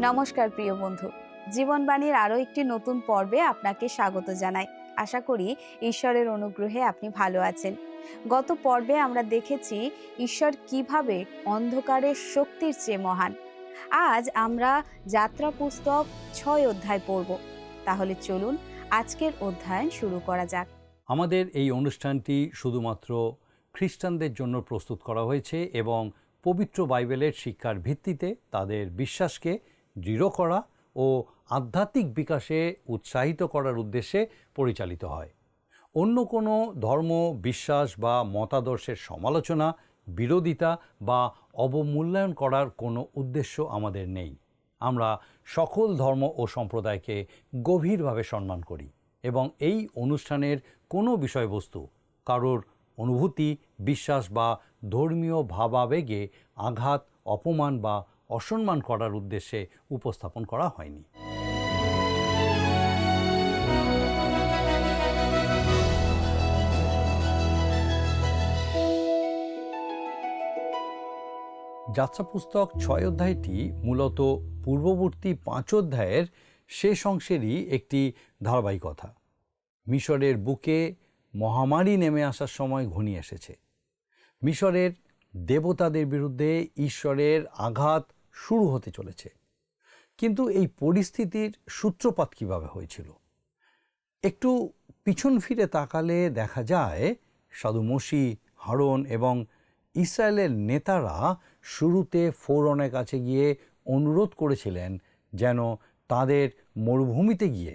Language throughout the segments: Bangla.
নমস্কার প্রিয় বন্ধু, জীবনবাণীর আরও একটি নতুন পর্বে আপনাকে স্বাগত জানাই। আশা করি ঈশ্বরের অনুগ্রহে আপনি ভালো আছেন। গত পর্বে আমরা দেখেছি ঈশ্বর কিভাবে অন্ধকারের শক্তির চেয়ে মহান। আজ আমরা যাত্রা পুস্তক ৬ অধ্যায় পড়ব। তাহলে চলুন আজকের অধ্যায়ন শুরু করা যাক। আমাদের এই অনুষ্ঠানটি শুধুমাত্র খ্রিস্টানদের জন্য প্রস্তুত করা হয়েছে এবং পবিত্র বাইবেলের শিক্ষার ভিত্তিতে তাদের বিশ্বাসকে দৃঢ় করা ও আধ্যাত্মিক বিকাশে উৎসাহিত করার উদ্দেশ্যে পরিচালিত হয়। অন্য কোনো ধর্ম, বিশ্বাস বা মতাদর্শের সমালোচনা, বিরোধিতা বা অবমূল্যায়ন করার কোনো উদ্দেশ্য আমাদের নেই। আমরা সকল ধর্ম ও সম্প্রদায়কে গভীরভাবে সম্মান করি এবং এই অনুষ্ঠানের কোনো বিষয়বস্তু কারোর অনুভূতি, বিশ্বাস বা ধর্মীয় ভাবাবেগে আঘাত, অপমান বা অসম্মান করার উদ্দেশ্যে উপস্থাপন করা হয়নি। যাত্রা পুস্তক ৬ অধ্যায়টি মূলত পূর্ববর্তী ৫ অধ্যায়ের শেষ অংশেরই একটি ধারাবাহিকতা। মিশরের বুকে মহামারী নেমে আসার সময় ঘনিয়ে এসেছে। মিশরের দেবতাদের বিরুদ্ধে ঈশ্বরের আঘাত শুরু হতে চলেছে। কিন্তু এই পরিস্থিতির সূত্রপাত কীভাবে হয়েছিল? একটু পিছন ফিরে তাকালে দেখা যায় সাধু মোশি, হারুন এবং ইসরায়েলের নেতারা শুরুতে ফরৌনের কাছে গিয়ে অনুরোধ করেছিলেন যেন তাদের মরুভূমিতে গিয়ে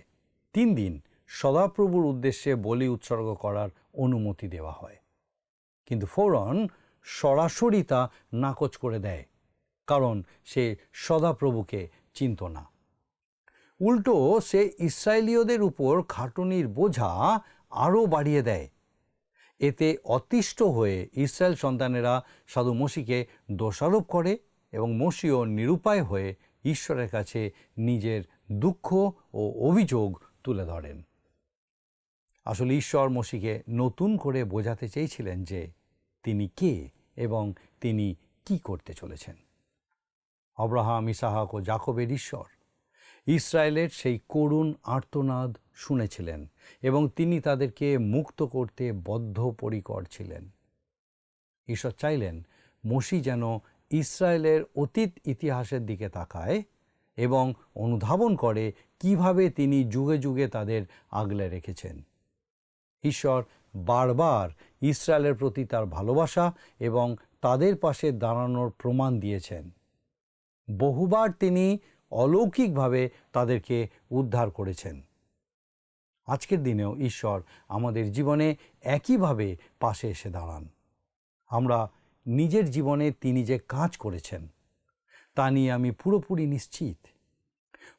৩ দিন সদাপ্রভুর উদ্দেশ্যে বলি উৎসর্গ করার অনুমতি দেওয়া হয়। কিন্তু ফরৌন সরাসরি তা নাকচ করে দেয়, কারণ সে সদাপ্রভুকে চিনত না। উল্টো সে ইসরায়েলীয়দের উপর খাটুনির বোঝা আরও বাড়িয়ে দেয়। এতে অতিষ্ঠ হয়ে ইসরায়েল সন্তানেরা সাধু মোশিকে দোষারোপ করে এবং মোশিও নিরুপায় হয়ে ঈশ্বরের কাছে নিজের দুঃখ ও অভিযোগ তুলে ধরেন। আসলে ঈশ্বর মোশিকে নতুন করে বোঝাতে চেয়েছিলেন যে তিনি কে এবং তিনি কি করতে চলেছেন। আব্রাহাম, ইসাহাক ও যাকবের ঈশ্বর ইসরায়েলের সেই করুণ আর্তনাদ শুনেছিলেন এবং তিনি তাদেরকে মুক্ত করতে বদ্ধপরিকর ছিলেন। ঈশ্বর চাইলেন মোশি যেন ইসরায়েলের অতীত ইতিহাসের দিকে তাকায় এবং অনুধাবন করে কিভাবে তিনি যুগে যুগে তাদের আগলে রেখেছেন। ঈশ্বর বারবার ইসরায়েলের প্রতি তার ভালোবাসা এবং তাদের পাশে দাঁড়ানোর প্রমাণ দিয়েছেন। বহুবার তিনি অলৌকিকভাবে তাদেরকে উদ্ধার করেছেন। আজকের দিনেও ঈশ্বর আমাদের জীবনে একইভাবে পাশে এসে দাঁড়ান। আমরা নিজের জীবনে তিনি যে কাজ করেছেন তা নিয়ে আমি পুরোপুরি নিশ্চিত।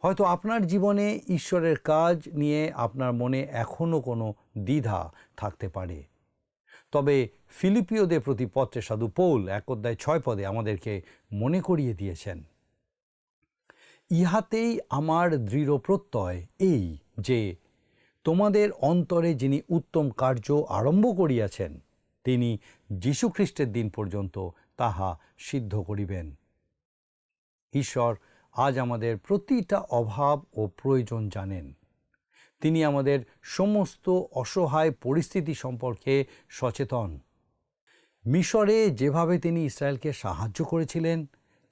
হয়তো আপনার জীবনে ঈশ্বরের কাজ নিয়ে আপনার মনে এখনও কোনো দ্বিধা থাকতে পারে। তবে ফিলিপিওদের প্রতি পত্রে সাধু পৌল ১ অধ্যায় ৬ পদে আমাদেরকে মনে করিয়ে দিয়েছেন, ইহাতেই আমার দৃঢ় প্রত্যয় এই যে তোমাদের অন্তরে যিনি উত্তম কার্য আরম্ভ করিয়াছেন তিনি যীশুখ্রিস্টের দিন পর্যন্ত তাহা সিদ্ধ করিবেন। ঈশ্বর আজ আমাদের প্রতিটা অভাব ও প্রয়োজন জানেন। তিনি আমাদের সমস্ত অসহায় পরিস্থিতি সম্পর্কে সচেতন। মিশরে যেভাবে তিনি ইসরায়েলকে সাহায্য করেছিলেন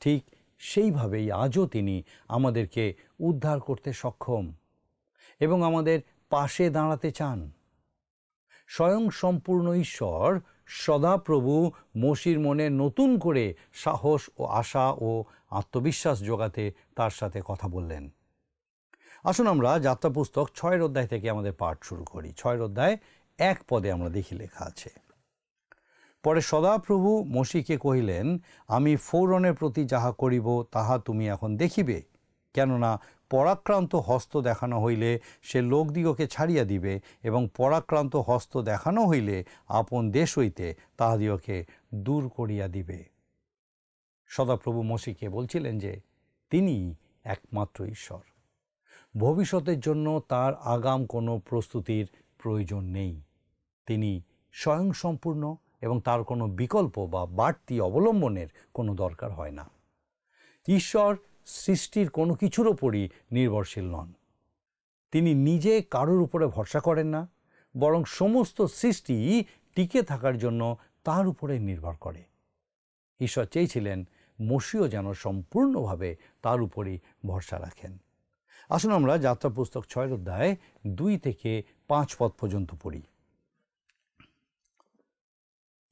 ঠিক সেইভাবেই আজও তিনি আমাদেরকে উদ্ধার করতে সক্ষম এবং আমাদের পাশে দাঁড়াতে চান। স্বয়ং সম্পূর্ণ ঈশ্বর সদাপ্রভু মোশির মনে নতুন করে সাহস ও আশা ও আত্মবিশ্বাস জোগাতে তার সাথে কথা বললেন। আসুন আমরা যাত্রা পুস্তক ৬ অধ্যায় থেকে আমাদের পাঠ শুরু করি। ৬ অধ্যায় ১ পদে আমরা দেখি লেখা আছে, পরে সদাপ্রভু মোশিকে কহিলেন, আমি ফরৌনের প্রতি যাহা করিব তাহা তুমি এখন দেখিবে, কেননা পরাক্রান্ত হস্ত দেখানো হইলে সে লোকদিগকে ছাড়িয়া দিবে এবং পরাক্রান্ত হস্ত দেখানো হইলে আপন দেশ হইতে তাহাদিগকে দূর করিয়া দিবে। সদাপ্রভু মোশিকে বলছিলেন যে তিনি একমাত্র ঈশ্বর। ভবিষ্যতের জন্য তার আগাম কোনো প্রস্তুতির প্রয়োজন নেই। তিনি স্বয়ংসম্পূর্ণ এবং তার কোনো বিকল্প বা বাড়তি অবলম্বনের কোনো দরকার হয় না। ঈশ্বর সৃষ্টির কোনো কিছুর ওপরই নির্ভরশীল নন। তিনি নিজে কারোর উপরে ভরসা করেন না, বরং সমস্ত সৃষ্টি টিকে থাকার জন্য তার উপরে নির্ভর করে। ঈশ্বর চেয়েছিলেন মসীহ যেন সম্পূর্ণভাবে তার উপরই ভরসা রাখেন। আসুন আমরা যাত্রা পুস্তক 6 অধ্যায় 2 থেকে 5 পদ পর্যন্ত পড়ি।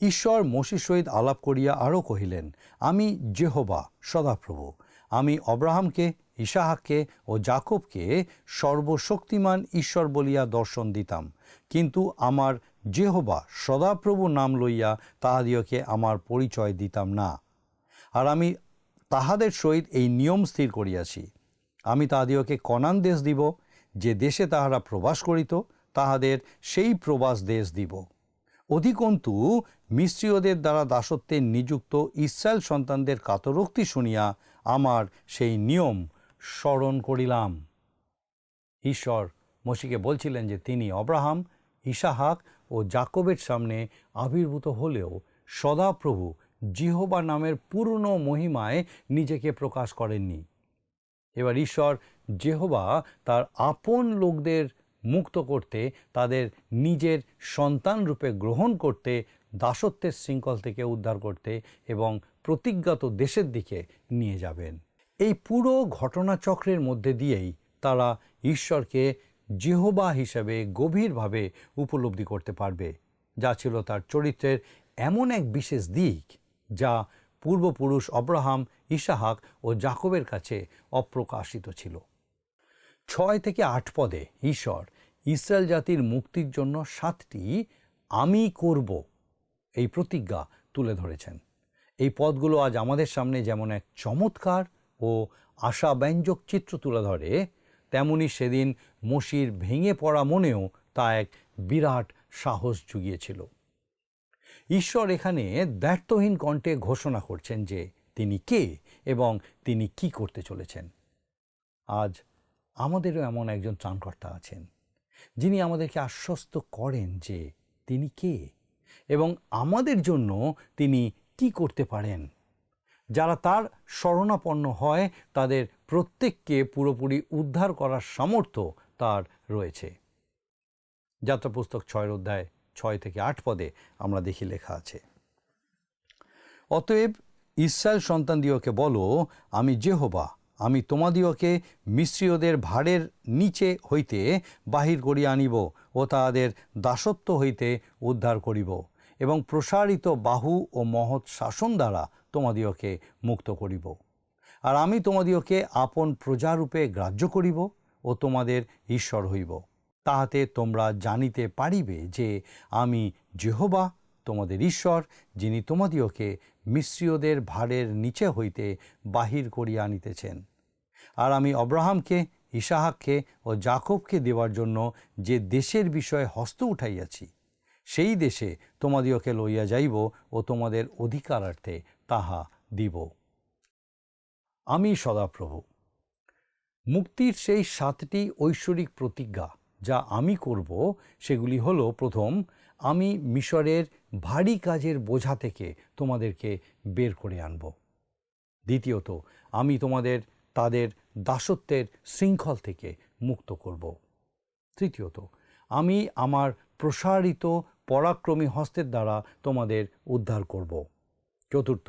ঈশ্বর মসীর সহিত আলাপ করিয়া আরও কহিলেন, আমি যেহোবা সদাপ্রভু, আমি অব্রাহামকে, ইসাহাককে ও যাকবকে সর্বশক্তিমান ঈশ্বর বলিয়া দর্শন দিতাম, কিন্তু আমার যেহোবা সদাপ্রভু নাম লইয়া তাহাদিওকে আমার পরিচয় দিতাম না। আর আমি তাহাদের সহিত এই নিয়ম স্থির করিয়াছি, আমি তাহাদিওকে কনান দেশ দিব, যে দেশে তাহারা প্রবাস করিত তাহাদের সেই প্রবাস দেশ দিব। অধিকন্তু মিস্রীয়দের দ্বারা দাসত্বে নিযুক্ত ইস্রায়েল সন্তানদের কাতরোক্তি শুনিয়া আমার সেই নিয়ম স্মরণ করিলাম। ঈশ্বর মসীকে বলছিলেন যে তিনি অব্রাহাম, ইসাহাক ও যাকবের সামনে আবির্ভূত হলেও সদাপ্রভু জিহোবা নামের পূর্ণ মহিমায় নিজেকে প্রকাশ করেননি। এবার ঈশ্বর যেহোবা তার আপন লোকদের মুক্ত করতে, তাদের নিজের সন্তান রূপে গ্রহণ করতে, দাসত্বের শৃঙ্খল থেকে উদ্ধার করতে এবং প্রতিজ্ঞাত দেশের দিকে নিয়ে যাবেন। এই পুরো ঘটনাচক্রের মধ্যে দিয়েই তারা ঈশ্বরকে যেহোবা হিসাবে গভীরভাবে উপলব্ধি করতে পারবে, যা ছিল তার চরিত্রের এমন এক বিশেষ দিক যা পূর্বপুরুষ অব্রাহাম, ইসাহাক ও যাকবের কাছে অপ্রকাশিত ছিল। 6 থেকে 8 পদে ঈশ্বর ইসরায়েল জাতির মুক্তির জন্য 7টি আমি করব এই প্রতিজ্ঞা তুলে ধরেছেন। এই পদগুলো আজ আমাদের সামনে যেমন এক চমৎকার ও আশাব্যঞ্জক চিত্র তুলে ধরে, তেমনি সেদিন মসীর ভেঙে পড়া মনেও তা এক বিরাট সাহস জুগিয়েছিল। ঈশ্বর এখানে দ্ব্যর্থহীন কণ্ঠে ঘোষণা করছেন যে তিনি কে এবং তিনি কি করতে চলেছেন। আজ আমাদেরও এমন একজন ত্রাণকর্তা আছেন, যিনি আমাদেরকে আশ্বস্ত করেন যে তিনি কে এবং আমাদের জন্য তিনি কি করতে পারেন। যারা তার শরণাপন্ন হয় তাদের প্রত্যেককে পুরোপুরি উদ্ধার করার সামর্থ্য তার রয়েছে। যাত্রা পুস্তক 6 অধ্যায় 6 থেকে 8 পদে আমরা দেখি লেখা আছে, অতএব ইসরায়েল সন্তানদিওকে বলো, আমি যেহোবা, আমি তোমাদিওকে মিস্রীয়দের ভাড়ের নিচে হইতে বাহির করিয়া আনিব ও তাহাদের দাসত্ব হইতে উদ্ধার করিব এবং প্রসারিত বাহু ও মহৎ শাসন দ্বারা তোমাদিওকে মুক্ত করিব। আর আমি তোমাদিওকে আপন প্রজারূপে গ্রাহ্য করিব ও তোমাদের ঈশ্বর হইব। তাহাতে তোমরা জানিতে পারিবে যে আমি যেহোবা তোমাদের ঈশ্বর, যিনি তোমাদিওকে মিস্রীয়দের ভাড়ের নিচে হইতে বাহির করিয়া আনিতেছেন। আর আমি অব্রাহামকে, ইসাহাককে ও যাকবকে দেওয়ার জন্য যে দেশের বিষয়ে হস্ত উঠাইয়াছি, সেই দেশে তোমাদিওকে লইয়া যাইব ও তোমাদের অধিকারার্থে তাহা দিব। আমি সদাপ্রভু। মুক্তির সেই 7টি ঐশ্বরিক প্রতিজ্ঞা যা আমি করব সেগুলি হলো, প্রথম, আমি মিশরের ভারী কাজের বোঝা থেকে তোমাদেরকে বের করে আনব। দ্বিতীয়ত, আমি তোমাদের তাদের দাসত্বের শৃঙ্খল থেকে মুক্ত করব। তৃতীয়ত, আমি আমার প্রসারিত পরাক্রমী হস্তের দ্বারা তোমাদের উদ্ধার করব। চতুর্থ,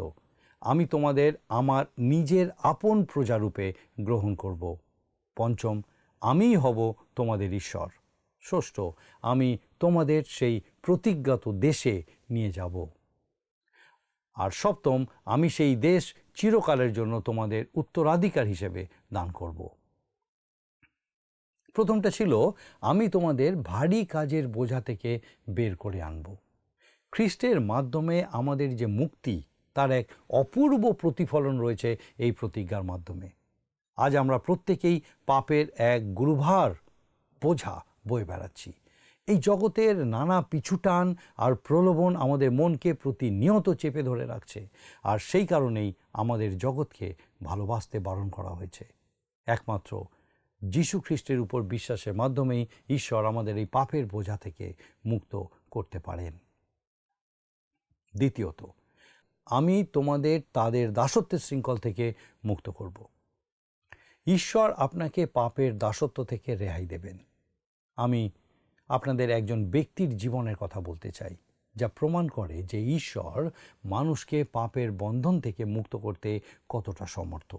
আমি তোমাদের আমার নিজের আপন প্রজারূপে গ্রহণ করব। পঞ্চম, আমিই হব তোমাদের ঈশ্বর। ষষ্ঠ, আমি তোমাদের সেই প্রতিজ্ঞাত দেশে নিয়ে যাব। আর সপ্তম, আমি সেই দেশ চিরকালের জন্য তোমাদের উত্তরাধিকার হিসেবে দান করব। প্রথমটা ছিল, আমি তোমাদের ভারী কাজের বোঝা থেকে বের করে আনব। খ্রিস্টের মাধ্যমে আমাদের যে মুক্তি, তার এক অপূর্ব প্রতিফলন রয়েছে এই প্রতিজ্ঞার মাধ্যমে। আজ আমরা প্রত্যেকেই পাপের এক গুরুভার বোঝা বয়ে বেড়াচ্ছি। এই জগতের নানা পিছুটান আর প্রলোভন আমাদের মনকে প্রতিনিয়ত চেপে ধরে রাখছে, আর সেই কারণেই আমাদের জগৎকে ভালোবাসতে বারণ করা হয়েছে। একমাত্র যীশু খ্রিস্টের উপর বিশ্বাসের মাধ্যমেই ঈশ্বর আমাদের এই পাপের বোঝা থেকে মুক্ত করতে পারেন। দ্বিতীয়ত, আমি তোমাদের তাদের দাসত্বের শৃঙ্খল থেকে মুক্ত করব। ঈশ্বর আপনাকে পাপের দাসত্ব থেকে রেহাই দেবেন। আমি আপনাদের একজন ব্যক্তির জীবনের কথা বলতে চাই, যা প্রমাণ করে যে ঈশ্বর মানুষকে পাপের বন্ধন থেকে মুক্ত করতে কতটা সমর্থ।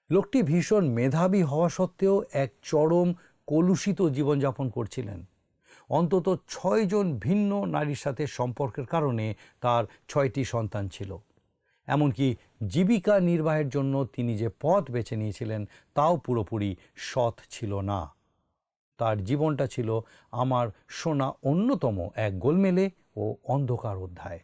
লোকটি ভীষণ মেধাবী হওয়া সত্ত্বেও এক চরম কলুষিত জীবনযাপন করছিলেন। অন্তত 6 জন ভিন্ন নারীর সাথে সম্পর্কের কারণে তার 6টি সন্তান ছিল। এমনকি জীবিকা নির্বাহের জন্য তিনি যে পথ বেছে নিয়েছিলেন তাও পুরোপুরি সৎ ছিল না। তার জীবনটা ছিল আমার শোনা অন্যতম এক গোলমেলে ও অন্ধকার অধ্যায়।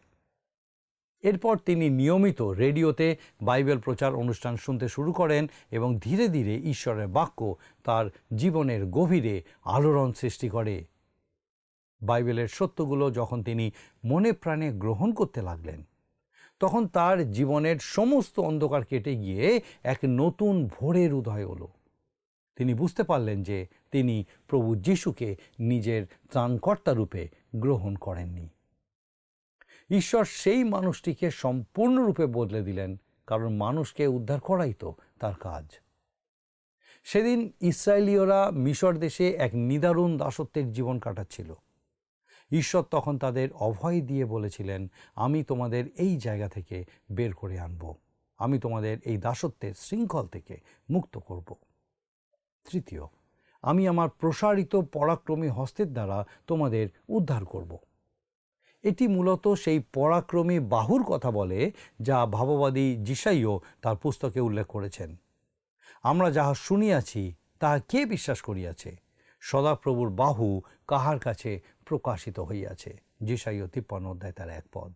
এরপর তিনি নিয়মিত রেডিওতে বাইবেল প্রচার অনুষ্ঠান শুনতে শুরু করেন এবং ধীরে ধীরে ঈশ্বরের বাক্য তার জীবনের গভীরে আলোড়ন সৃষ্টি করে। বাইবেলের সত্যগুলো যখন তিনি মনে প্রাণে গ্রহণ করতে লাগলেন, তখন তার জীবনের সমস্ত অন্ধকার কেটে গিয়ে এক নতুন ভোরের উদয় হলো। তিনি বুঝতে পারলেন যে তিনি প্রভু যিশুকে নিজের ত্রাণকর্তা রূপে গ্রহণ করেননি। ঈশ্বর সেই মানুষটিকে সম্পূর্ণরূপে বদলে দিলেন, কারণ মানুষকে উদ্ধার করাই তো তার কাজ। সেদিন ইসরায়েলীয়রা মিশর দেশে এক নিদারুণ দাসত্বের জীবন কাটাচ্ছিল। ঈশ্বর তখন তাদের অভয় দিয়ে বলেছিলেন, আমি তোমাদের এই জায়গা থেকে বের করে আনব, আমি তোমাদের এই দাসত্বের শৃঙ্খল থেকে মুক্ত করব। তৃতীয়, আমি আমার প্রসারিত পরাক্রমী হস্তের দ্বারা তোমাদের উদ্ধার করব। এটি মূলত সেই পরাক্রমী বাহুর কথা বলে যা ভাববাদী যিশাইও তার পুস্তকে উল্লেখ করেছেন। আমরা যাহা শুনিয়াছি তাহা কে বিশ্বাস করিয়াছে? সদাপ্রভুর বাহু কাহার কাছে প্রকাশিত হইয়াছে? যিশাইও 53 অধ্যায় তার 1 পদ।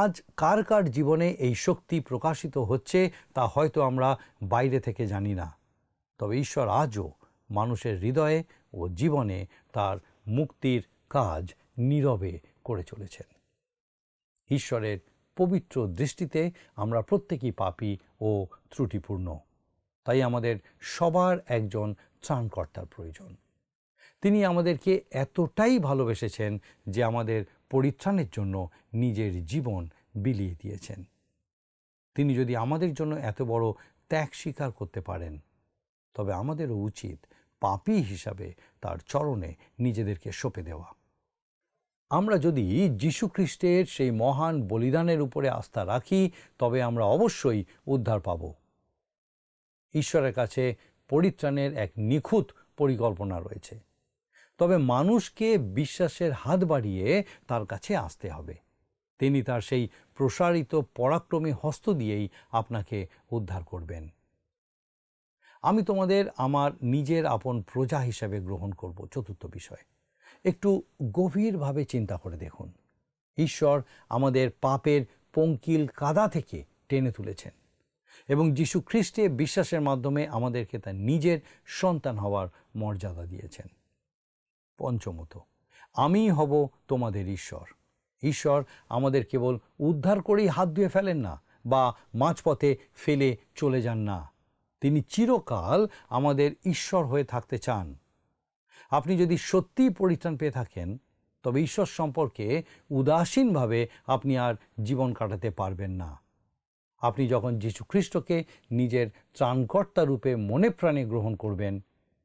আজ কার কার জীবনে এই শক্তি প্রকাশিত হচ্ছে তা হয়তো আমরা বাইরে থেকে জানি না, তবে ঈশ্বর আজও মানুষের হৃদয়ে ও জীবনে তার মুক্তির কাজ নীরবে করে চলেছেন। ঈশ্বরের পবিত্র দৃষ্টিতে আমরা প্রত্যেকেই পাপী ও ত্রুটিপূর্ণ, তাই আমাদের সবার একজন ত্রাণকর্তার প্রয়োজন। তিনি আমাদেরকে এতটাই ভালোবেসেছেন যে আমাদের পরিত্রাণের জন্য নিজের জীবন বিলিয়ে দিয়েছেন। তিনি যদি আমাদের জন্য এত বড় ত্যাগ স্বীকার করতে পারেন, তবে আমাদেরও উচিত পাপী হিসাবে তার চরণে নিজেদেরকে সঁপে দেওয়া। আমরা যদি যীশু খ্রিস্টের সেই মহান বলিদানের উপরে আস্থা রাখি, তবে আমরা অবশ্যই উদ্ধার পাব। ঈশ্বরের কাছে পরিত্রাণের এক নিখুঁত পরিকল্পনা রয়েছে, তবে মানুষকে বিশ্বাসের হাত বাড়িয়ে তার কাছে আসতে হবে। তিনি তার সেই প্রসারিত পরাক্রমী হস্ত দিয়েই আপনাকে উদ্ধার করবেন। আমি তোমাদের আমার নিজের আপন প্রজা হিসেবে গ্রহণ করব। চতুর্থ বিষয়, একটু গভীরভাবে চিন্তা করে দেখুন। ঈশ্বর আমাদের পাপের পঙ্কিল কাদা থেকে টেনে তুলেছেন এবং যীশু খ্রিস্টে বিশ্বাসের মাধ্যমে আমাদেরকে তার নিজের সন্তান হওয়ার মর্যাদা দিয়েছেন। পঞ্চমত, আমি হব তোমাদের ঈশ্বর। ঈশ্বর আমাদের কেবল উদ্ধার করেই হাত ধুয়ে ফেলেন না বা মাঝপথে ফেলে চলে যান না, তিনি চিরকাল আমাদের ঈশ্বর হয়ে থাকতে চান। আপনি যদি সত্যিই পরিত্রাণ পেয়ে থাকেন, তবে ঈশ্বর সম্পর্কে উদাসীনভাবে আপনি আর জীবন কাটাতে পারবেন না। আপনি যখন যীশু খ্রিস্টকে নিজের ত্রাণকর্তা রূপে মনে প্রাণে গ্রহণ করবেন,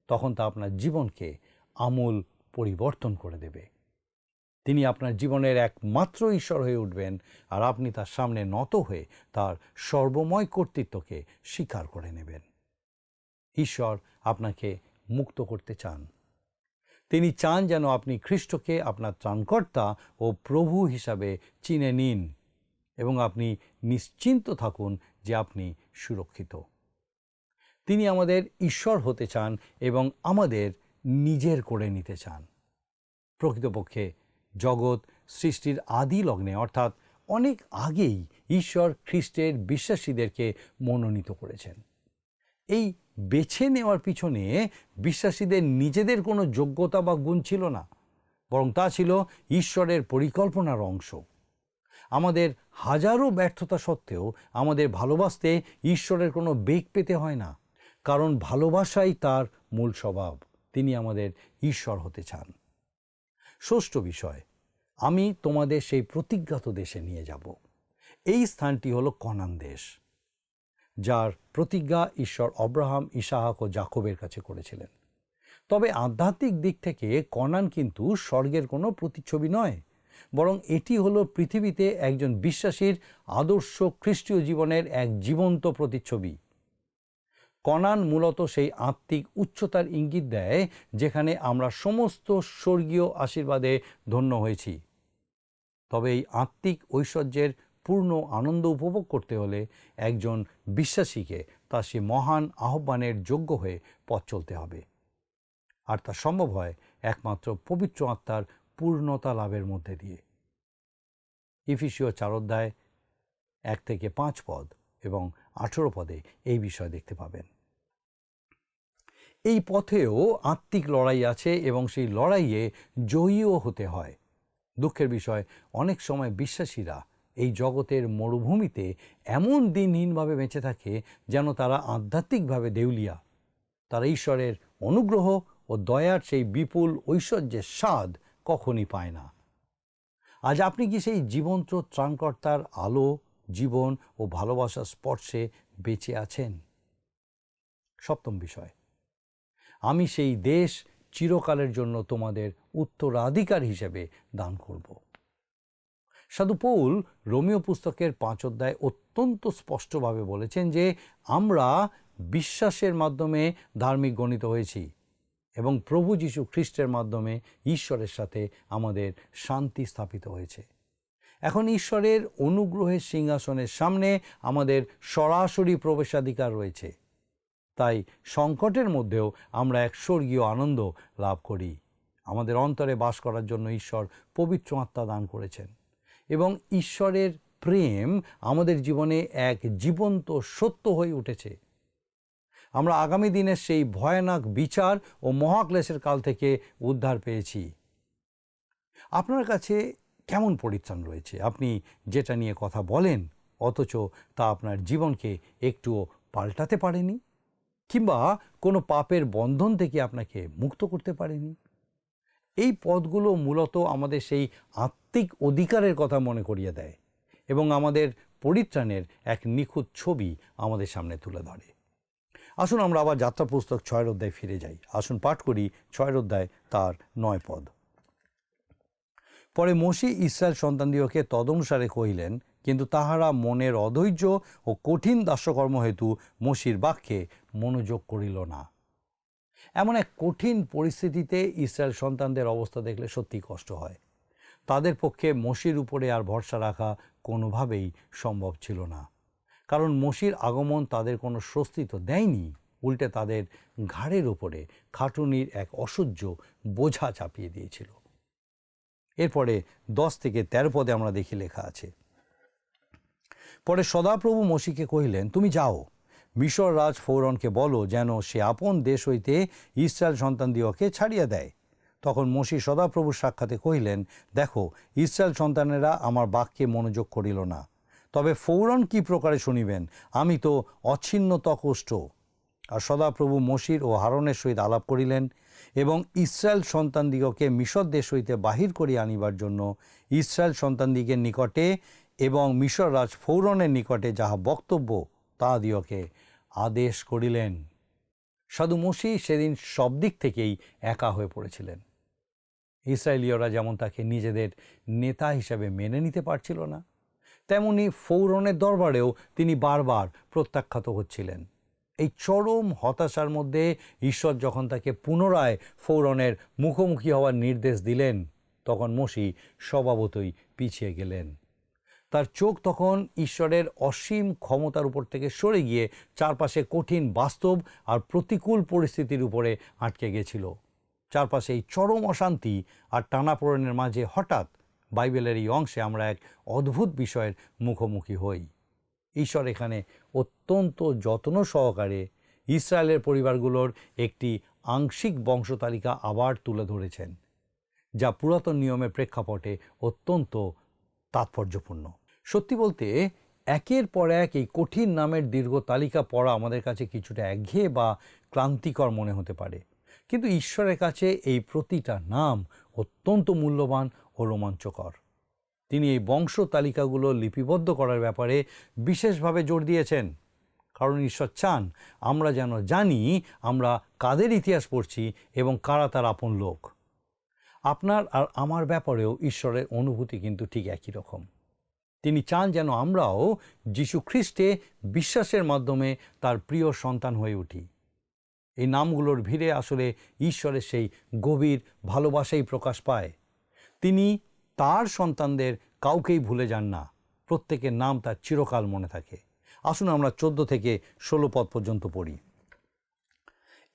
তখন তা আপনার জীবনকে আমূল পরিবর্তন করে দেবে। তিনি আপনার জীবনের একমাত্র ঈশ্বর হয়ে উঠবেন, আর আপনি তার সামনে নত হয়ে তার সর্বময় কর্তৃত্বকে স্বীকার করে নেবেন। ঈশ্বর আপনাকে মুক্ত করতে চান। তিনি চান যেন আপনি খ্রিস্টকে আপনার ত্রাণকর্তা ও প্রভু হিসাবে চিনে নিন এবং আপনি নিশ্চিন্ত থাকুন যে আপনি সুরক্ষিত। তিনি আমাদের ঈশ্বর হতে চান এবং আমাদের নিজের করে নিতে চান। প্রকৃতপক্ষে জগৎ সৃষ্টির আদি লগ্নে, অর্থাৎ অনেক আগেই ঈশ্বর খ্রিস্টের বিশ্বাসীদেরকে মনোনীত করেছেন। এই বেছে নেওয়ার পিছনে বিশ্বাসীদের নিজেদের কোনো যোগ্যতা বা গুণ ছিল না, বরং তা ছিল ঈশ্বরের পরিকল্পনার অংশ। আমাদের হাজারো ব্যর্থতা সত্ত্বেও আমাদের ভালোবাসতে ঈশ্বরের কোনো বেগ পেতে হয় না, কারণ ভালোবাসাই তার মূল স্বভাব। তিনি আমাদের ঈশ্বর হতে চান। ষষ্ঠ বিষয়, আমি তোমাদের সেই প্রতিজ্ঞাত দেশে নিয়ে যাব। এই স্থানটি হলো কনান দেশ। যার প্রতিজ্ঞা ঈশ্বর অব্রাহাম, ইসাহাক ও জাকবের কাছে করেছিলেন। তবে আধ্যাত্মিক দিক থেকে কনান কিন্তু স্বর্গের কোনো প্রতিচ্ছবি নয়, বরং এটি হলো পৃথিবীতে একজন বিশ্বাসীর আদর্শ খ্রিস্টীয় জীবনের এক জীবন্ত প্রতিচ্ছবি। কনান মূলত সেই আত্মিক উচ্চতার ইঙ্গিত দেয় যেখানে আমরা সমস্ত স্বর্গীয় আশীর্বাদে ধন্য হয়েছি। তবে এই আত্মিক ঐশ্বর্যের পূর্ণ আনন্দ উপভোগ করতে হলে একজন বিশ্বাসীকে তার সে মহান আহ্বানের যোগ্য হয়ে পথ চলতে হবে, আর তা সম্ভব হয় একমাত্র পবিত্র আত্মার পূর্ণতা লাভের মধ্যে দিয়ে। ইফিসীয় 4:1-5 পদ এবং 18 পদে এই বিষয় দেখতে পাবেন। এই পথেও আত্মিক লড়াই আছে এবং সেই লড়াইয়ে জয়ীও হতে হয়। দুঃখের বিষয়, অনেক সময় বিশ্বাসীরা এই জগতের মরুভূমিতে এমন দিনহীনভাবে বেঁচে থাকে যেন তারা আধ্যাত্মিকভাবে দেউলিয়া। তারা ঈশ্বরের অনুগ্রহ ও দয়ার সেই বিপুল ঐশ্বর্যের স্বাদ কখনই পায় না। আজ আপনি কি সেই জীবন্ত ত্রাণকর্তার আলো, জীবন ও ভালোবাসার স্পর্শে বেঁচে আছেন? সপ্তম বিষয়, আমি সেই দেশ চিরকালের জন্য তোমাদের উত্তরাধিকার হিসেবে দান করব। সাধু পৌল রোমীয় পুস্তকের 5 অধ্যায়ে অত্যন্ত স্পষ্টভাবে বলেছেন যে আমরা বিশ্বাসের মাধ্যমে ধার্মিক গণিত হয়েছি এবং প্রভু যীশু খ্রিস্টের মাধ্যমে ঈশ্বরের সাথে আমাদের শান্তি স্থাপিত হয়েছে। এখন ঈশ্বরের অনুগ্রহের সিংহাসনের সামনে আমাদের সরাসরি প্রবেশাধিকার রয়েছে। তাই সংকটের মধ্যেও আমরা এক স্বর্গীয় আনন্দ লাভ করি। আমাদের অন্তরে বাস করার জন্য ঈশ্বর পবিত্র আত্মা দান করেছেন এবং ঈশ্বরের প্রেম আমাদের জীবনে এক জীবন্ত সত্য হয়ে উঠেছে। আমরা আগামী দিনের সেই ভয়ানক বিচার ও মহাক্লেশের কাল থেকে উদ্ধার পেয়েছি। আপনার কাছে কেমন পরিত্রাণ রয়েছে? আপনি যেটা নিয়ে কথা বলেন অথচ তা আপনার জীবনকে একটুও পাল্টাতে পারেনি, কিংবা কোনো পাপের বন্ধন থেকে আপনাকে মুক্ত করতে পারেনি? এই পদগুলো মূলত আমাদের সেই আত্মিক অধিকারের কথা মনে করিয়ে দেয় এবং আমাদের পরিত্রাণের এক নিখুঁত ছবি আমাদের সামনে তুলে ধরে। আসুন আমরা আবার যাত্রা পুস্তক 6 অধ্যায়ে ফিরে যাই। আসুন পাঠ করি 6 অধ্যায় তার 9 পদ। পরে মোশে ইস্রায়েল সন্তানদিগকে তদনুসারে কহিলেন, কিন্তু তাহারা মনের অধৈর্য ও কঠিন দাস্যকর্ম হেতু মোশির বাক্যে মনোযোগ করিল না। এমন এক কঠিন পরিস্থিতিতে ইস্রায়েল সন্তানদের অবস্থা দেখলে সত্যি কষ্ট হয়। তাদের পক্ষে মোশির উপরে আর ভরসা রাখা কোনোভাবেই সম্ভব ছিল না, কারণ মোশির আগমন তাদের কোনো স্বস্তি তো দেয়নি, উল্টে তাদের ঘাড়ের ওপরে খাটুনির এক অসহ্য বোঝা চাপিয়ে দিয়েছিল। এরপরে 10-13 পদে আমরা দেখি লেখা আছে, পরে সদাপ্রভু মোশিকে কহিলেন, তুমি যাও, মিশর রাজ ফৌরনকে বলো যেন সে আপন দেশ হইতে ইস্রায়েল সন্তানদিগকে ছাড়িয়া দেয়। তখন মোশি সদাপ্রভুর সাক্ষাতে কহিলেন, দেখো, ইস্রায়েল সন্তানেরা আমার বাক্যে মনোযোগ করিল না, তবে ফৌরন কি প্রকারে শুনিবেন? আমি তো অচ্ছিন্ন তকষ্ট। আর সদাপ্রভু মোশির ও হারনের সহিত আলাপ করিলেন এবং ইস্রায়েল সন্তানদিগকে মিশর দেশ হইতে বাহির করিয়া আনিবার জন্য ইস্রায়েল সন্তানদিগের নিকটে এবং মিশর রাজ ফৌরনের নিকটে যাহা বক্তব্য তাহাদিগকে আদেশ করিলেন। সাধু মোশি সেদিন সব দিক থেকেই একা হয়ে পড়েছিলেন। ইসরায়েলীয়রা যেমন তাকে নিজেদের নেতা হিসাবে মেনে নিতে পারছিল না, তেমনি ফৌরনের দরবারেও তিনি বারবার প্রত্যাখ্যাত হচ্ছিলেন। এই চরম হতাশার মধ্যে ঈশ্বর যখন তাকে পুনরায় ফৌরনের মুখোমুখি হওয়ার নির্দেশ দিলেন, তখন মোশি স্বভাবতই পিছিয়ে গেলেন। তার চোখ তখন ঈশ্বরের অসীম ক্ষমতার উপর থেকে সরে গিয়ে চারপাশে কঠিন বাস্তব আর প্রতিকূল পরিস্থিতির উপরে আটকে গেছিল। চারপাশে এই চরম অশান্তি আর টানাপোড়েনের মাঝে হঠাৎ বাইবেলের এই অংশে আমরা এক অদ্ভুত বিষয়ের মুখোমুখি হই। ঈশ্বর এখানে অত্যন্ত যত্ন সহকারে ইসরায়েলের পরিবারগুলোর একটি আংশিক বংশতালিকা আবার তুলে ধরেছেন, যা পুরাতন নিয়মের প্রেক্ষাপটে অত্যন্ত তাৎপর্যপূর্ণ। সত্যি বলতে একের পর এক এই কঠিন নামের দীর্ঘ তালিকা পড়া আমাদের কাছে কিছুটা একঘেয়ে বা ক্লান্তিকর মনে হতে পারে, কিন্তু ঈশ্বরের কাছে এই প্রতিটা নাম অত্যন্ত মূল্যবান ও রোমাঞ্চকর। তিনি এই বংশ তালিকাগুলো লিপিবদ্ধ করার ব্যাপারে বিশেষভাবে জোর দিয়েছেন, কারণ ঈশ্বর চান আমরা যেন জানি আমরা কাদের ইতিহাস পড়ছি এবং কারা তার আপন লোক। আপনার আর আমার ব্যাপারেও ঈশ্বরের অনুভূতি কিন্তু ঠিক একই রকম। তিনি চান যেন আমরাও যীশু খ্রিস্টে বিশ্বাসের মাধ্যমে তার প্রিয় সন্তান হয়ে উঠি। এই নামগুলোর ভিড়ে আসলে ঈশ্বরের সেই গভীর ভালোবাসাই প্রকাশ পায়। তিনি তার সন্তানদের কাউকেই ভুলে যান না, প্রত্যেকের নাম তার চিরকাল মনে থাকে। আসুন আমরা 14 থেকে 16 পদ পর্যন্ত পড়ি।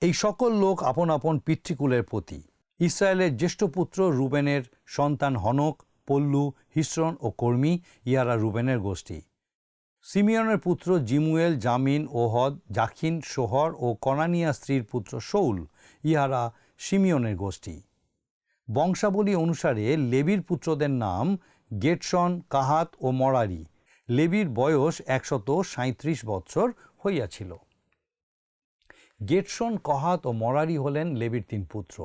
এই সকল লোক আপন আপন পিতৃকুলের প্রতি। ইসরায়েলের জ্যেষ্ঠ পুত্র রুবেনের সন্তান হনক, পল্লু, হিস্রন ও কর্মী, ইহারা রুবেনের গোষ্ঠী। সিমিয়নের পুত্র জিমুয়েল, জামিন, ওহদ, জাখিন, সোহর ও কনানিয়া স্ত্রীর পুত্র শৌল, ইহারা সিমিয়নের গোষ্ঠী। বংশাবলী অনুসারে লেবীর পুত্রদের নাম গেটশন, কাহাত ও মরারি। লেবীর বয়স 137 বৎসর হইয়াছিল। গেটশন, কহাত ও মরারি হলেন লেবীর 3 পুত্র।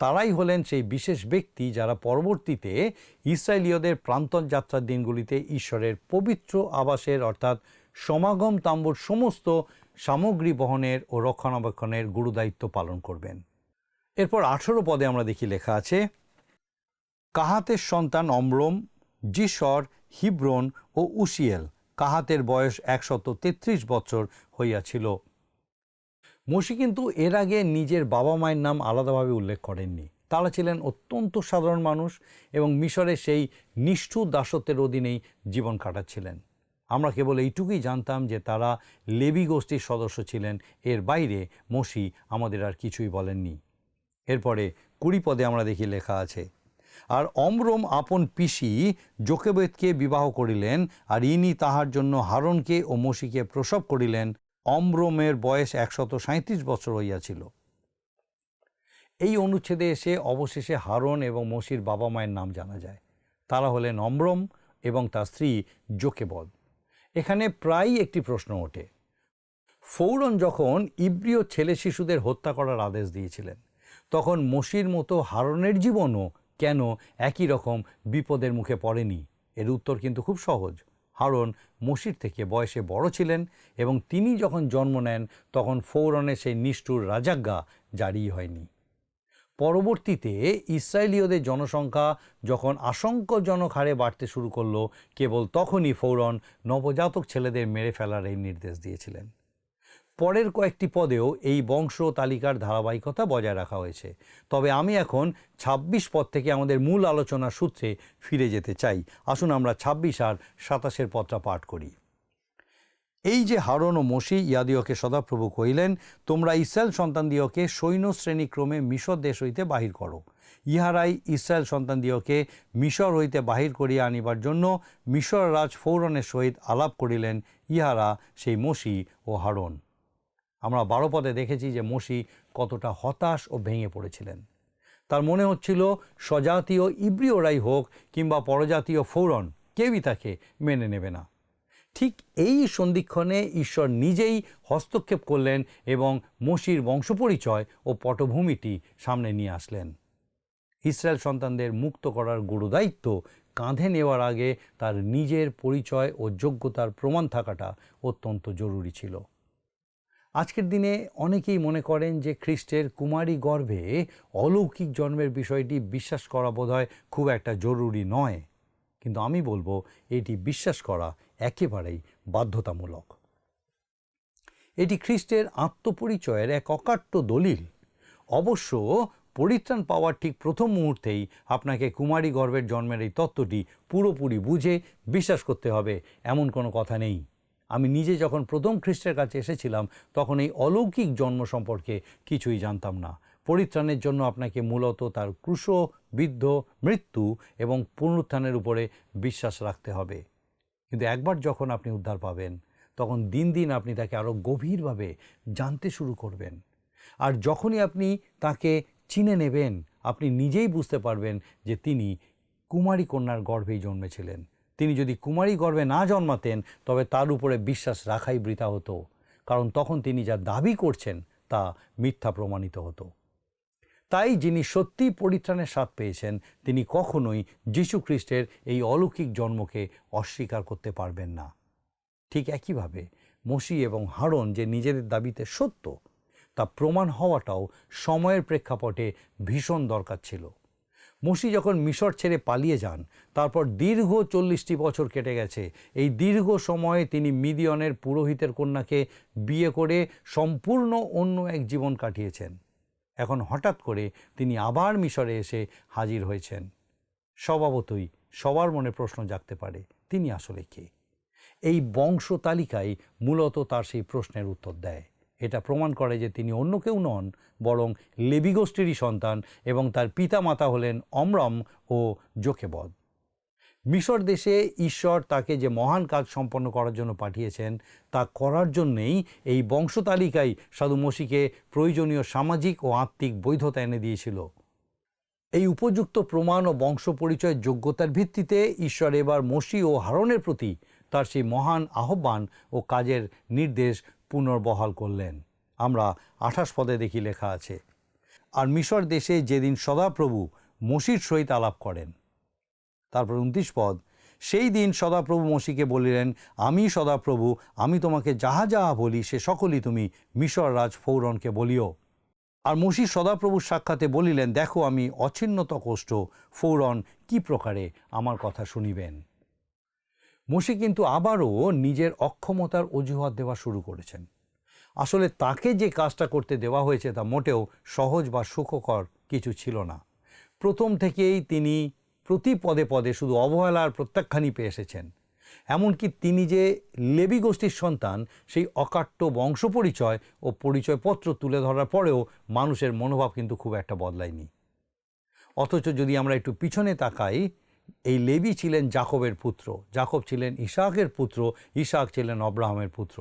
তারাই হলেন সেই বিশেষ ব্যক্তি যারা পরবর্তীতে ইসরায়েলীয়দের প্রান্তর যাত্রার দিনগুলিতে ঈশ্বরের পবিত্র আবাসের অর্থাৎ সমাগম তাম্বুর সমস্ত সামগ্রী বহনের ও রক্ষণাবেক্ষণের গুরুদায়িত্ব পালন করবেন। এরপর 18 পদে আমরা দেখি লেখা আছে, কাহাতের সন্তান অমরম, জিসর, হিব্রন ও উশিয়েল। কাহাতের বয়স 133 বছর হইয়াছিল। মোশি কিন্তু এর আগে নিজের বাবা মায়ের নাম আলাদাভাবে উল্লেখ করেননি। তারা ছিলেন অত্যন্ত সাধারণ মানুষ এবং মিশরের সেই নিষ্ঠুর দাসত্বের অধীনেই জীবন কাটাচ্ছিলেন। আমরা কেবল এইটুকুই জানতাম যে তারা লেবী গোষ্ঠীর সদস্য ছিলেন। এর বাইরে মোশি আমাদের আর কিছুই বলেননি। এরপরে 20 পদে আমরা দেখি লেখা আছে, আর অমরম আপন পিসি যোকেবেদকে বিবাহ করিলেন, আর ইনি তাহার জন্য হারনকে ও মোশিকে প্রসব করিলেন। অমরমের বয়স 137 বছর হইয়াছিল। এই অনুচ্ছেদে এসে অবশেষে হারন এবং মোশির বাবা মায়ের নাম জানা যায়। তারা হলেন অমরম এবং তার স্ত্রী যোকেবদ। এখানে প্রায়ই একটি প্রশ্ন ওঠে, ফৌরন যখন ইব্রিয় ছেলে শিশুদের হত্যা করার আদেশ দিয়েছিলেন, তখন মোশির মতো হারনের জীবনও কেন একই রকম বিপদের মুখে পড়েনি? এর উত্তর কিন্তু খুব সহজ। হারন মোশির থেকে বয়সে বড় ছিলেন এবং তিনি যখন জন্ম নেন তখন ফৌরনের সেই নিষ্ঠুর রাজাজ্ঞা জারি হয়নি। পরবর্তীতে ইসরায়েলীয়দের জনসংখ্যা যখন আশঙ্কাজনক হারে বাড়তে শুরু করলো, কেবল তখনই ফৌরন নবজাতক ছেলেদের মেরে ফেলার এই নির্দেশ দিয়েছিলেন। পরের কয়েকটি পদেও এই বংশ তালিকার ধারাবাহিকতা বজায় রাখা হয়েছে। তবে আমি এখন 26 পদ থেকে আমাদের মূল আলোচনার সূত্রে ফিরে যেতে চাই। আসুন আমরা 26 আর 27 পদটা পাঠ করি। এই যে হারন ও মোশি ইয়াদিওকে সদাপ্রভু কহিলেন, তোমরা ইসরায়েল সন্তানদিওকে সৈন্য শ্রেণীক্রমে মিশর দেশ হইতে বাহির করো। ইহারাই ইসরায়েল সন্তানদিওকে মিশর হইতে বাহির করিয়া আনিবার জন্য মিশর রাজ ফৌরনের সহিত আলাপ করিলেন। ইহারা সেই মোশি ও হারন। আমরা 12 পদে দেখেছি যে মোশি কতটা হতাশ ও ভেঙে পড়েছিলেন। তার মনে হচ্ছিল স্বজাতীয় ইব্রিয়রাই হোক কিংবা পরজাতীয় ফৌরন, কেউই তাকে মেনে নেবে না। ঠিক এই সন্ধিক্ষণে ঈশ্বর নিজেই হস্তক্ষেপ করলেন এবং মোশির বংশপরিচয় ও পটভূমিটি সামনে নিয়ে আসলেন। ইসরায়েল সন্তানদের মুক্ত করার গুরুদায়িত্ব কাঁধে নেওয়ার আগে তার নিজের পরিচয় ও যোগ্যতার প্রমাণ থাকাটা অত্যন্ত জরুরি ছিল। আজকের দিনে অনেকেই মনে করেন যে খ্রিস্টের কুমারী গর্ভে অলৌকিক জন্মের বিষয়টি বিশ্বাস করা বোধহয় খুব একটা জরুরি নয়, কিন্তু আমি বলবো এটি বিশ্বাস করা একেবারেই বাধ্যতামূলক। এটি খ্রিস্টের আত্মপরিচয়ের এক অকাট্য দলিল। অবশ্য পরিত্রাণ পাওয়ার ঠিক প্রথম মুহূর্তেই আপনাকে কুমারী গর্ভের জন্মের এই তত্ত্বটি পুরোপুরি বুঝে বিশ্বাস করতে হবে এমন কোনো কথা নেই। আমি নিজে যখন প্রথম খ্রিস্টের কাছে এসেছিলাম তখন এই অলৌকিক জন্ম সম্পর্কে কিছুই জানতাম না। পরিত্রাণের জন্য আপনাকে মূলত তার ক্রুশবিদ্ধ মৃত্যু এবং পুনরুত্থানের উপরে বিশ্বাস রাখতে হবে। কিন্তু একবার যখন আপনি উদ্ধার পাবেন তখন দিন দিন আপনি তাকে আরও গভীরভাবে জানতে শুরু করবেন। আর যখনই আপনি তাকে চিনে নেবেন, আপনি নিজেই বুঝতে পারবেন যে তিনি কুমারী কন্যার গর্ভেই জন্মেছিলেন। তিনি যদি কুমারী গর্ভে না জন্মাতেন তবে তার উপরে বিশ্বাস রাখাই বৃথা হতো, কারণ তখন তিনি যা দাবি করছেন তা মিথ্যা প্রমাণিত হতো। তাই যিনি সত্যিই পরিত্রাণের স্বাদ পেয়েছেন তিনি কখনোই যীশু খ্রিস্টের এই অলৌকিক জন্মকে অস্বীকার করতে পারবেন না। ঠিক একইভাবে মোশি এবং হারন যে নিজেদের দাবিতে সত্য তা প্রমাণ হওয়াটাও সময়ের প্রেক্ষাপটে ভীষণ দরকার ছিল। মোশি যখন মিশর ছেড়ে পালিয়ে যান, তারপর দীর্ঘ 40টি বছর কেটে গেছে। এই দীর্ঘ সময়ে তিনি মিদিয়নের পুরোহিতের কন্যাকে বিয়ে করে সম্পূর্ণ অন্য এক জীবন কাটিয়েছেন। এখন হঠাৎ করে তিনি আবার মিশরে এসে হাজির হয়েছেন। স্বভাবতই সবার মনে প্রশ্ন জাগতে পারে, তিনি আসলে কে? এই বংশ তালিকায় মূলত তার সেই প্রশ্নের উত্তর দেয়। এটা প্রমাণ করে যে তিনি অন্য কেউ নন, বরং লেবি গোষ্ঠীরই সন্তান এবং তার পিতা মাতা হলেন অমরম ও যোকেবদ। মিশর দেশে ঈশ্বর তাকে যে মহান কাজ সম্পন্ন করার জন্য পাঠিয়েছেন তা করার জন্যেই এই বংশ তালিকায় সাধু মোশিকে প্রয়োজনীয় সামাজিক ও আত্মিক বৈধতা এনে দিয়েছিল। এই উপযুক্ত প্রমাণ ও বংশ পরিচয়ের যোগ্যতার ভিত্তিতে ঈশ্বর এবার মোশি ও হারনের প্রতি তার সেই মহান আহ্বান ও কাজের নির্দেশ পুনর্বহাল করলেন। আমরা 28 পদে দেখি লেখা আছে, আর মিশর দেশে যেদিন সদাপ্রভু মোশির সহিত আলাপ করেন। তারপর 29 পদ, সেই দিন সদাপ্রভু মোশিকে বলিলেন, আমি সদাপ্রভু, আমি তোমাকে যাহা যাহা বলি সে সকলই তুমি মিশর রাজ ফৌরনকে বলিও। আর মোশি সদাপ্রভুর সাক্ষাতে বলিলেন, দেখো আমি অছিন্নত কোষ্ঠ, ফৌরন কি প্রকারে আমার কথা শুনিবেন। মোশি কিন্তু আবারও নিজের অক্ষমতার অজুহাত দেওয়া শুরু করেছেন। আসলে তাকে যে কাজটা করতে দেওয়া হয়েছে তা মোটেও সহজ বা সুখকর কিছু ছিল না। প্রথম থেকেই তিনি প্রতি পদে পদে শুধু অবহেলার প্রত্যাখ্যানই পেয়ে এসেছেন। এমনকি তিনি যে লেবি গোষ্ঠীর সন্তান সেই অকাট্য বংশ পরিচয় ও পরিচয়পত্র তুলে ধরার পরেও মানুষের মনোভাব কিন্তু খুব একটা বদলায়নি। অথচ যদি আমরা একটু পিছনে তাকাই, এই লেবি ছিলেন যাকবের পুত্র, যাকব ছিলেন ইসাহাকের পুত্র, ইসাহাক ছিলেন অব্রাহামের পুত্র।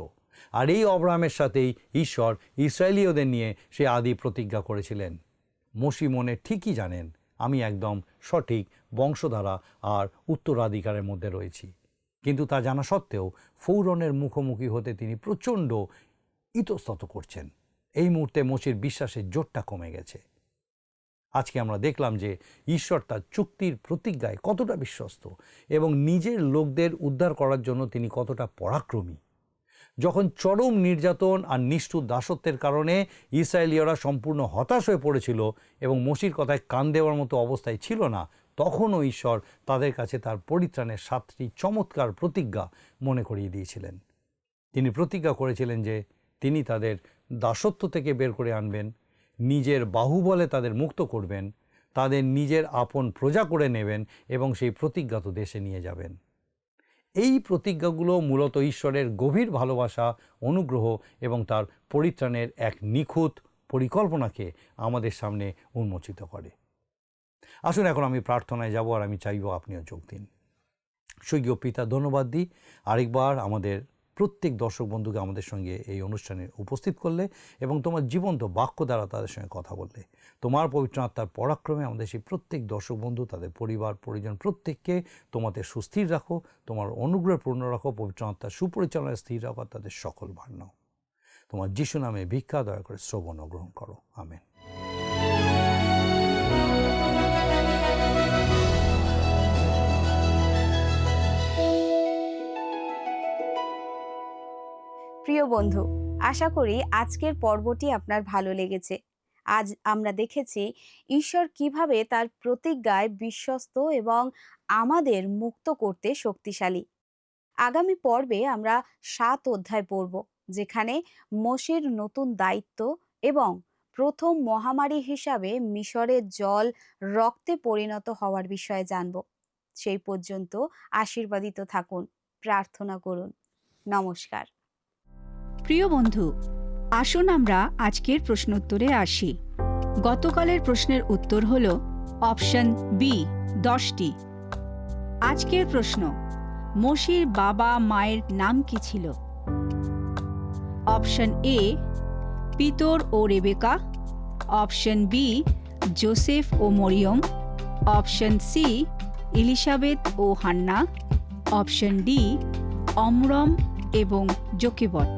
আর এই অব্রাহামের সাথেই ঈশ্বর ইসরায়েলীয়দের নিয়ে সে আদি প্রতিজ্ঞা করেছিলেন। মোশি মনে ঠিকই জানেন, আমি একদম সঠিক বংশধারা আর উত্তরাধিকারের মধ্যে রয়েছি। কিন্তু তা জানা সত্ত্বেও ফৌরনের মুখোমুখি হতে তিনি প্রচণ্ড ইতস্তত করছেন। এই মুহূর্তে মোশির বিশ্বাসের জোরটা কমে গেছে। আজকে আমরা দেখলাম যে ঈশ্বর তার চুক্তির প্রতিজ্ঞায় কতটা বিশ্বস্ত এবং নিজের লোকদের উদ্ধার করার জন্য তিনি কতটা পরাক্রমী। যখন চরম নির্যাতন আর নিষ্ঠুর দাসত্বের কারণে ইসরায়েলীয়রা সম্পূর্ণ হতাশ হয়ে পড়েছিল এবং মোশির কথায় কান দেওয়ার মতো অবস্থায় ছিল না, তখনও ঈশ্বর তাদের কাছে তার পরিত্রাণের 7টি চমৎকার প্রতিজ্ঞা মনে করিয়ে দিয়েছিলেন। তিনি প্রতিজ্ঞা করেছিলেন যে তিনি তাদের দাসত্ব থেকে বের করে আনবেন, নিজের বাহুবলে তাদের মুক্ত করবেন, তাদের নিজের আপন প্রজা করে নেবেন এবং সেই প্রতিজ্ঞাত দেশে নিয়ে যাবেন। এই প্রতিজ্ঞাগুলো মূলত ঈশ্বরের গভীর ভালোবাসা, অনুগ্রহ এবং তার পরিত্রাণের এক নিখুঁত পরিকল্পনাকে আমাদের সামনে উন্মোচিত করে। আসুন এখন আমি প্রার্থনায় যাব আর আমি চাইব আপনিও যোগ দিন। স্বর্গীয় পিতা, ধন্যবাদ দিই আরেকবার আমাদের প্রত্যেক দর্শক বন্ধুকে আমাদের সঙ্গে এই অনুষ্ঠানে উপস্থিত করলে এবং তোমার জীবন্ত বাক্য দ্বারা তাদের সঙ্গে কথা বললে। তোমার পবিত্র আত্মার পরাক্রমে আমাদের সেই প্রত্যেক দর্শক বন্ধু, তাদের পরিবার পরিজন প্রত্যেককে তোমাদের সুস্থির রাখো, তোমার অনুগ্রহে পূর্ণ রাখো, পবিত্র আত্মার সুপরিচালনায় স্থির রাখো, তাদের সকল ভার নাও। তোমার যিশু নামে ভিক্ষা দয়া করে শ্রবণ ও গ্রহণ করো। আমেন। প্রিয় বন্ধু, আশা করি আজকের পর্বটি আপনার ভালো লেগেছে। আজ আমরা দেখেছি ঈশ্বর কিভাবে তার প্রতিজ্ঞায় বিশ্বস্ত এবং আমাদের মুক্ত করতে শক্তিশালী। আগামী পর্বে আমরা 7 অধ্যায় পড়ব, যেখানে মোশির নতুন দায়িত্ব এবং প্রথম মহামারী হিসাবে মিশরের জল রক্তে পরিণত হওয়ার বিষয়ে জানব। সেই পর্যন্ত আশীর্বাদিত থাকুন, প্রার্থনা করুন। নমস্কার। প্রিয় বন্ধু, আসুন আমরা আজকের প্রশ্নোত্তরে আসি। গতকালের প্রশ্নের উত্তর হল অপশন বি, 10টি। আজকের প্রশ্ন, মোশির বাবা মায়ের নাম কি ছিল? অপশন এ, পিতর ও রেবেকা। অপশন বি, জোসেফ ও মরিয়ম। অপশন সি, এলিসাবেথ ও হান্না। অপশন ডি, অমরম এবং যোকেবদ।